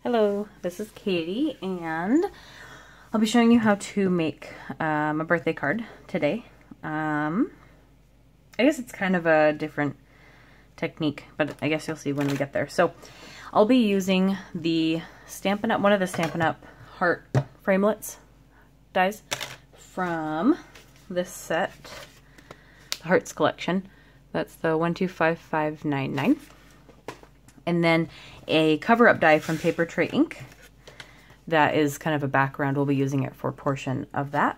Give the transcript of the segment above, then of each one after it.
Hello, this is Katie, and I'll be showing you how to make a birthday card today. I guess it's kind of a different technique, but I guess you'll see when we get there. So I'll be using the Stampin' Up, one of the Stampin' Up heart framelits dies from this set, the Hearts collection. That's the 125599. And then a cover-up die from Paper Tray Ink. That is kind of a background. We'll be using it for a portion of that.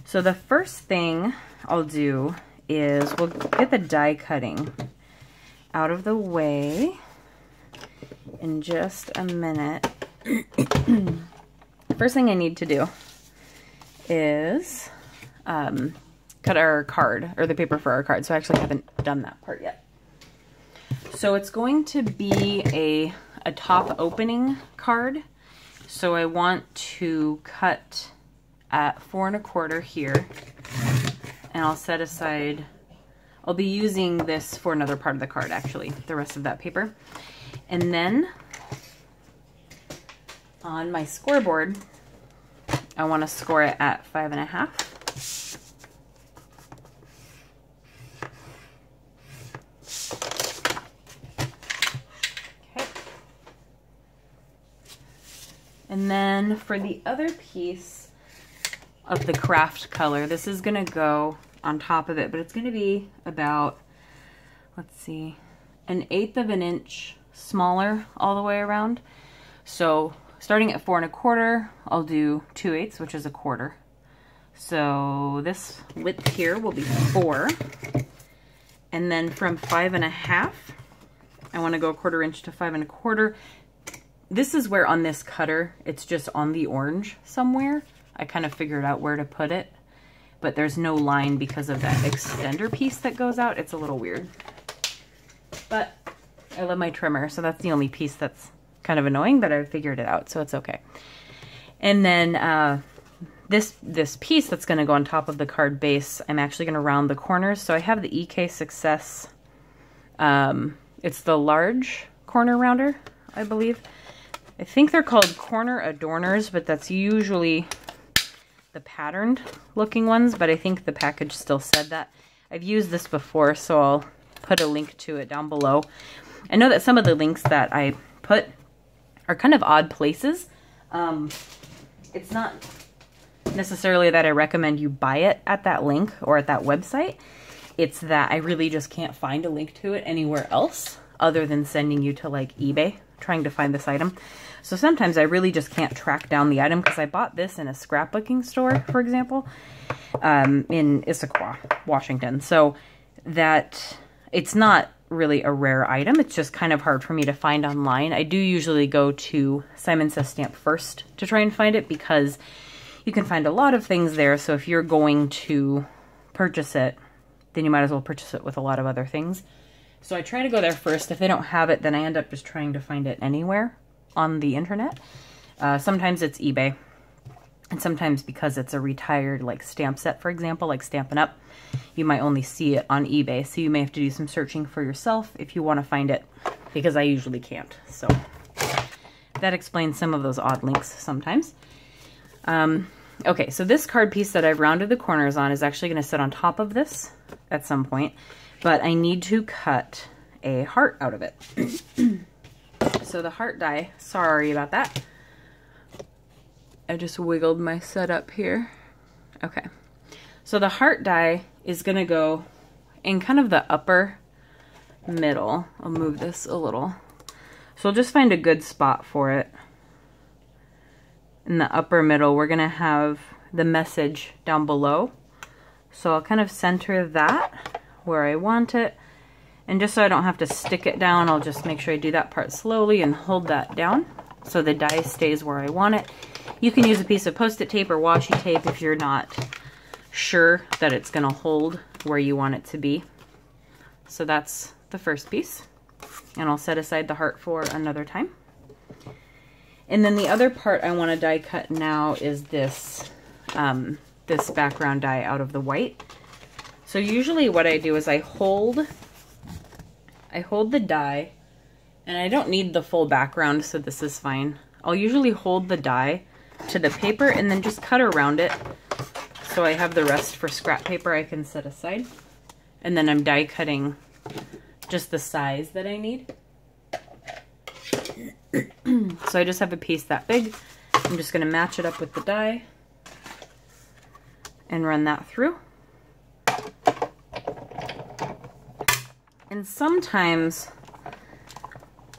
So the first thing I'll do is we'll get the die cutting out of the way in just a minute. The first thing I need to do is cut our card, or the paper for our card. So I actually haven't done that part yet. So it's going to be a top opening card. So I want to cut at 4 1/4 here, and I'll set aside, I'll be using this for another part of the card actually, the rest of that paper. And then on my scoreboard, I want to score it at 5 1/2. And then for the other piece of the craft color, this is going to go on top of it, but it's going to be about, let's see, 1/8 of an inch smaller all the way around. So starting at 4 1/4, I'll do 2/8, which is 1/4. So this width here will be 4. And then from 5 1/2, I want to go 1/4 inch to 5 1/4. This is where on this cutter, it's just on the orange somewhere. I kind of figured out where to put it, but there's no line because of that extender piece that goes out. It's a little weird, but I love my trimmer, so that's the only piece that's kind of annoying, but I figured it out, so it's okay. And then this piece that's gonna go on top of the card base, I'm actually gonna round the corners. So I have the EK Success, it's the large corner rounder, I believe. I think they're called corner adorners, but that's usually the patterned looking ones, but I think the package still said that. I've used this before, so I'll put a link to it down below. I know that some of the links that I put are kind of odd places. It's not necessarily that I recommend you buy it at that link or at that website. It's that I really just can't find a link to it anywhere else other than sending you to like eBay trying to find this item. So sometimes I really just can't track down the item, because I bought this in a scrapbooking store, for example, in Issaquah, Washington. So that it's not really a rare item. It's just kind of hard for me to find online. I do usually go to Simon Says Stamp first to try and find it, because you can find a lot of things there. So if you're going to purchase it, then you might as well purchase it with a lot of other things. So I try to go there first. If they don't have it, then I end up just trying to find it anywhere on the internet. Sometimes it's eBay, and sometimes because it's a retired like stamp set, for example, like Stampin' Up, you might only see it on eBay. So you may have to do some searching for yourself if you want to find it, because I usually can't. So that explains some of those odd links sometimes. Okay, so this card piece that I've rounded the corners on is actually going to sit on top of this at some point. But I need to cut a heart out of it. So the heart die, sorry about that. I just wiggled my setup here. Okay. So the heart die is gonna go in kind of the upper middle. I'll move this a little. So I'll just find a good spot for it. In the upper middle, we're gonna have the message down below. So I'll kind of center that where I want it, and just so I don't have to stick it down, I'll just make sure I do that part slowly and hold that down so the die stays where I want it. You can use a piece of Post-it tape or washi tape if you're not sure that it's going to hold where you want it to be. So that's the first piece, and I'll set aside the heart for another time. And then the other part I want to die cut now is this this background die out of the white. So usually what I do is I hold the die And I don't need the full background, so this is fine. I'll usually hold the die to the paper and then just cut around it. So I have the rest for scrap paper I can set aside. And then I'm die cutting just the size that I need. So I just have a piece that big. I'm just going to match it up with the die and run that through. And sometimes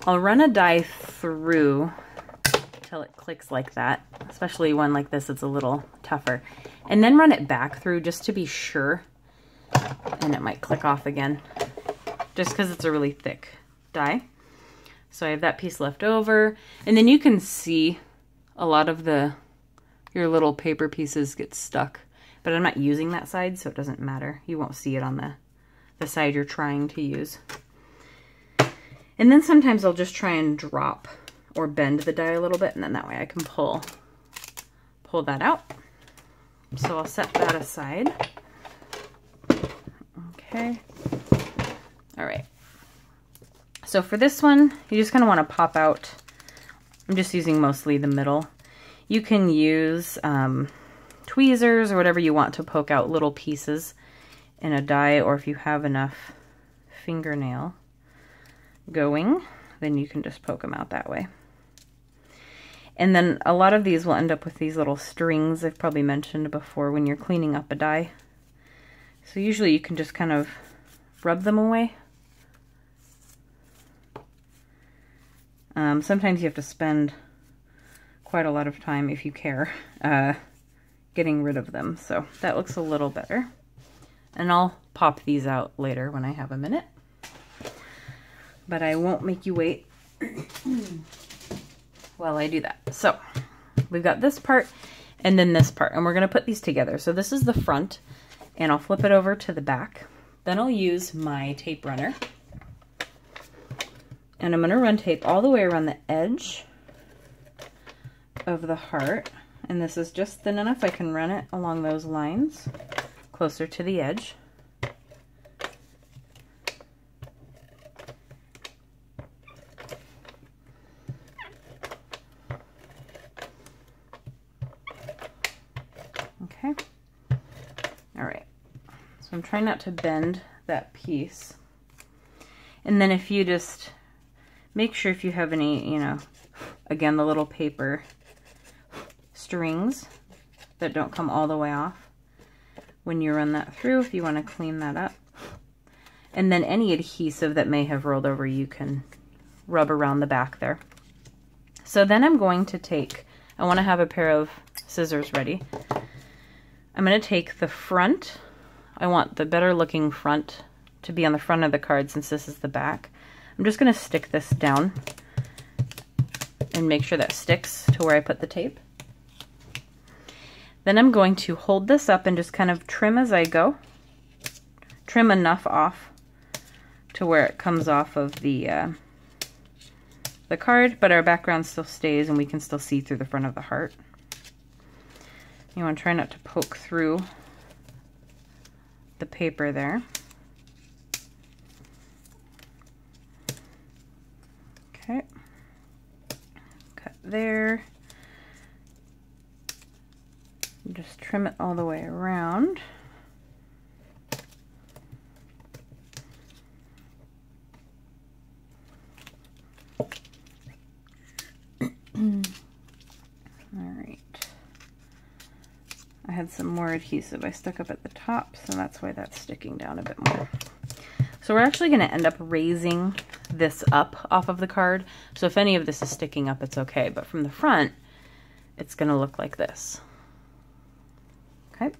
I'll run a die through till it clicks like that, especially one like this, it's a little tougher. And then run it back through just to be sure, and it might click off again, just because it's a really thick die. So I have that piece left over, and then you can see a lot of your little paper pieces get stuck, but I'm not using that side, so it doesn't matter. You won't see it on the side you're trying to use. And then sometimes I'll just try and drop or bend the die a little bit, and then that way I can pull that out. So I'll set that aside. Okay. All right. So for this one, you just kind of want to pop out. I'm just using mostly the middle. You can use tweezers or whatever you want to poke out little pieces in a die, or if you have enough fingernail going, then you can just poke them out that way. And then a lot of these will end up with these little strings I've probably mentioned before when you're cleaning up a die. So usually you can just kind of rub them away. Sometimes you have to spend quite a lot of time, if you care, getting rid of them. So that looks a little better. And I'll pop these out later when I have a minute. But I won't make you wait while I do that. So we've got this part and then this part, and we're going to put these together. So this is the front, and I'll flip it over to the back. Then I'll use my tape runner, and I'm going to run tape all the way around the edge of the heart, and this is just thin enough I can run it along those lines closer to the edge. Okay. All right. So I'm trying not to bend that piece. And then if you just make sure if you have any, again, the little paper strings that don't come all the way off when you run that through, if you want to clean that up. And then any adhesive that may have rolled over, you can rub around the back there. So then I'm going to I want to have a pair of scissors ready. I'm going to take the front. I want the better looking front to be on the front of the card since this is the back. I'm just going to stick this down and make sure that sticks to where I put the tape. Then I'm going to hold this up and just kind of trim as I go. Trim enough off to where it comes off of the card, but our background still stays and we can still see through the front of the heart. You want to try not to poke through the paper there. Okay. Cut there. Just trim it all the way around. I had some more adhesive I stuck up at the top, so that's why that's sticking down a bit more. So we're actually going to end up raising this up off of the card. So if any of this is sticking up, it's okay. But from the front, it's going to look like this. Okay,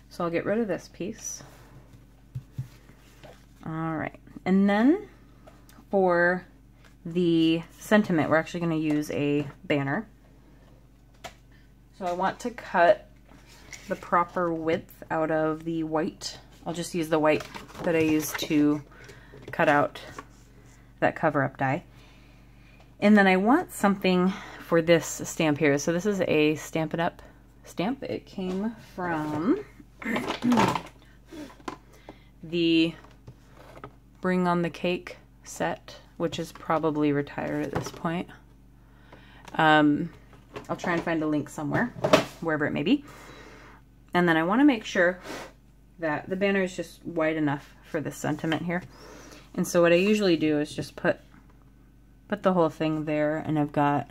so I'll get rid of this piece. All right, and then for the sentiment, we're actually going to use a banner. So I want to cut the proper width out of the white. I'll just use the white that I used to cut out that cover-up die. And then I want something for this stamp here. So this is a Stampin' Up! Stamp. It came from the Bring on the Cake set. which is probably retired at this point. I'll try and find a link somewhere, wherever it may be. And then I want to make sure that the banner is just wide enough for the sentiment here. And so what I usually do is just put the whole thing there, and I've got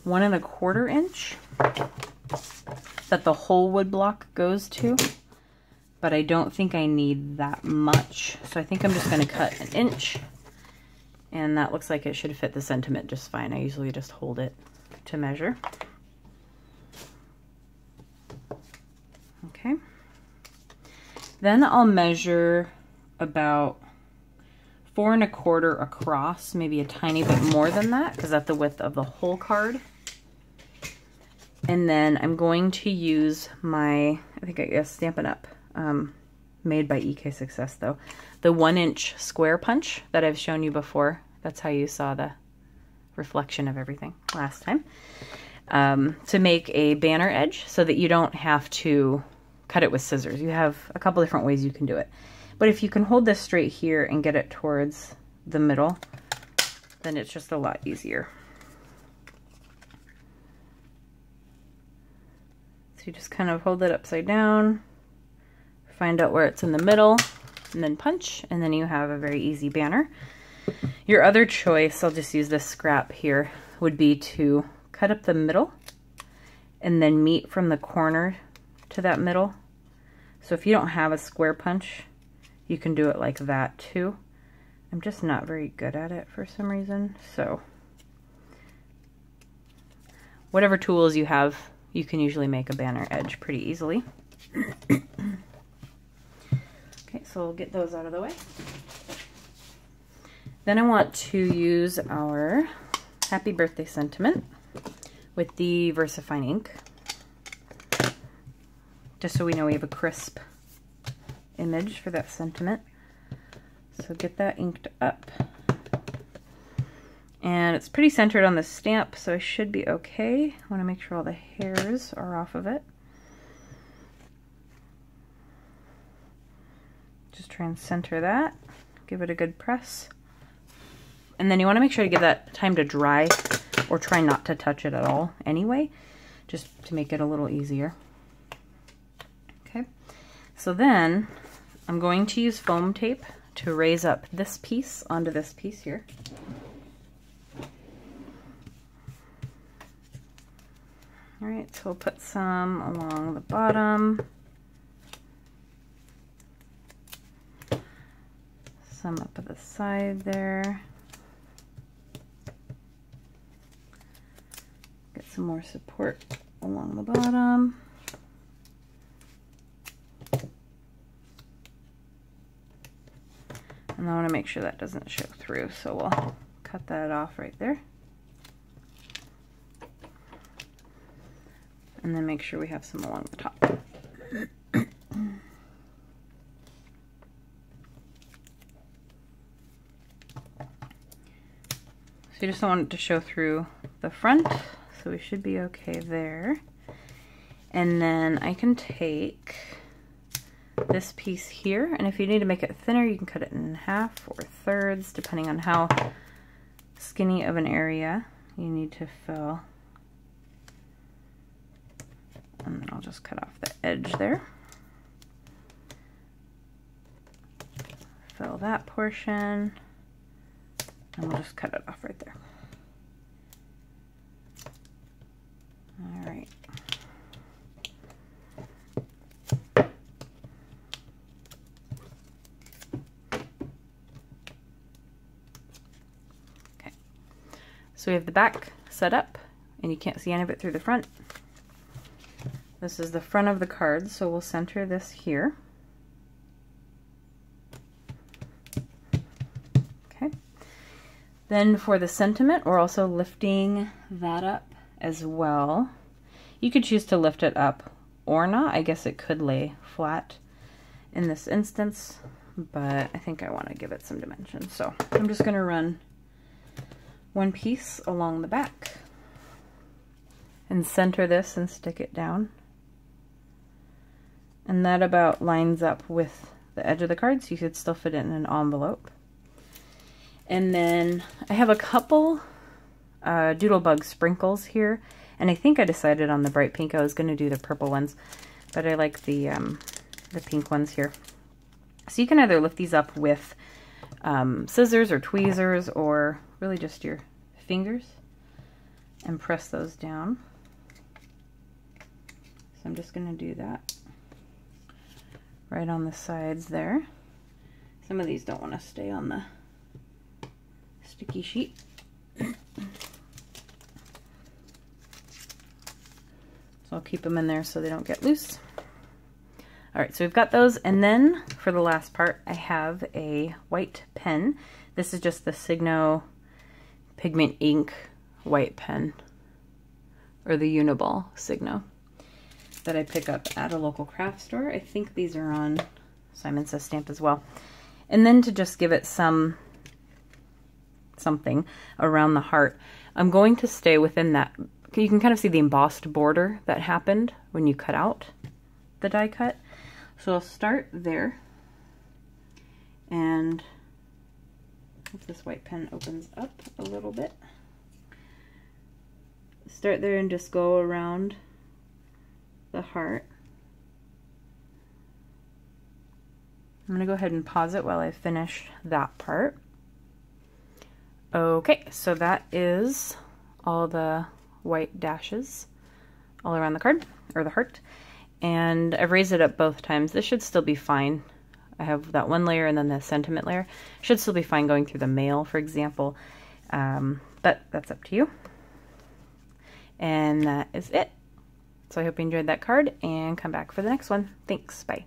1 1/4 inch that the whole wood block goes to, but I don't think I need that much. So I think I'm just going to cut 1 inch, and that looks like it should fit the sentiment just fine. I usually just hold it to measure. Okay. Then I'll measure about 4 1/4 across, maybe a tiny bit more than that, because that's the width of the whole card. And then I'm going to use my, I think I guess Stampin' Up, made by EK Success though, the 1 inch square punch that I've shown you before. That's how you saw the reflection of everything last time. To make a banner edge so that you don't have to cut it with scissors. You have a couple different ways you can do it. But if you can hold this straight here and get it towards the middle, then it's just a lot easier. So you just kind of hold it upside down, find out where it's in the middle, and then punch, and then you have a very easy banner. Your other choice, I'll just use this scrap here, would be to cut up the middle and then meet from the corner to that middle. So if you don't have a square punch, you can do it like that too. I'm just not very good at it for some reason, so whatever tools you have, you can usually make a banner edge pretty easily. Okay, so we'll get those out of the way. Then I want to use our Happy Birthday sentiment with the VersaFine ink, just so we know we have a crisp image for that sentiment. So get that inked up. And it's pretty centered on the stamp, so I should be okay. I want to make sure all the hairs are off of it. Just try and center that. Give it a good press. And then you want to make sure to give that time to dry, or try not to touch it at all anyway, just to make it a little easier. Okay, so then I'm going to use foam tape to raise up this piece onto this piece here. All right, so we'll put some along the bottom, some up at the side there. Get some more support along the bottom. And I want to make sure that doesn't show through, so we'll cut that off right there. And then make sure we have some along the top. So you just don't want it to show through the front, so we should be okay there. And then I can take this piece here, and if you need to make it thinner, you can cut it in half or thirds, depending on how skinny of an area you need to fill. And then I'll just cut off the edge there. Fill that portion, and we'll just cut it off right there. All right. Okay. So we have the back set up, and you can't see any of it through the front. This is the front of the card, so we'll center this here. Okay. Then for the sentiment, we're also lifting that up as well. You could choose to lift it up or not. I guess it could lay flat in this instance, but I think I want to give it some dimension. So I'm just going to run one piece along the back and center this and stick it down. And that about lines up with the edge of the card, so you could still fit it in an envelope. And then I have a couple Doodlebug sprinkles here. And I think I decided on the bright pink. I was going to do the purple ones, but I like the pink ones here. So you can either lift these up with scissors or tweezers, or really just your fingers, and press those down. So I'm just going to do that right on the sides there. Some of these don't want to stay on the sticky sheet. So I'll keep them in there so they don't get loose. All right, so we've got those, and then for the last part, I have a white pen. This is just the Signo Pigment Ink white pen, or the Uniball Signo, that I pick up at a local craft store. I think these are on Simon Says Stamp as well. And then to just give it something around the heart, I'm going to stay within that. You can kind of see the embossed border that happened when you cut out the die cut. So I'll start there, and if this white pen opens up a little bit, start there and just go around the heart. I'm going to go ahead and pause it while I finish that part. Okay, so that is all the white dashes all around the card, or the heart. And I've raised it up both times. This should still be fine. I have that one layer and then the sentiment layer. Should still be fine going through the mail, for example. But that's up to you. And that is it. So I hope you enjoyed that card, and come back for the next one. Thanks, bye.